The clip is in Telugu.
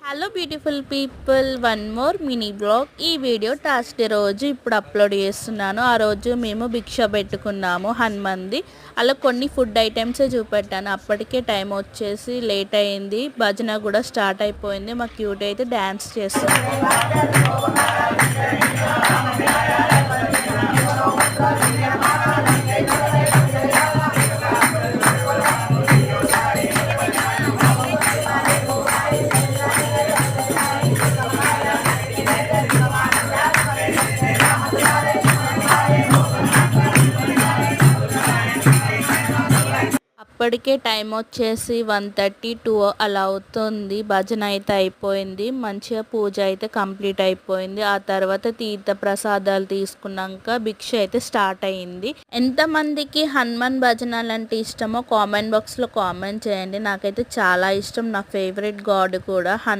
Hello beautiful people, one more mini blog. ఈ వీడియో థర్స్డే రోజు ఇప్పుడు అప్లోడ్ చేస్తున్నాను. ఆ రోజు మేము భిక్ష పెట్టుకున్నాము హనుమంది. అలా కొన్ని ఫుడ్ ఐటమ్స్ చూపెట్టాను. అప్పటికే టైం వచ్చేసి లేట్ అయింది. భజన కూడా స్టార్ట్ అయిపోయింది. మా క్యూట్ అయితే డ్యాన్స్ చేస్తుంది. అప్పటికే టైం వచ్చేసి 1:32 అలా అవుతుంది. భజన అయితే అయిపోయింది. మంచిగా పూజ అయితే కంప్లీట్ అయిపోయింది. ఆ తర్వాత తీర్థ ప్రసాదాలు తీసుకున్నాక భిక్ష అయితే స్టార్ట్ అయింది. ఎంతమందికి హనుమాన్ భజనలు అంటే ఇష్టమో కామెంట్ బాక్స్లో కామెంట్ చేయండి. నాకైతే చాలా ఇష్టం. నా ఫేవరెట్ గాడ్ కూడా హనుమాన్.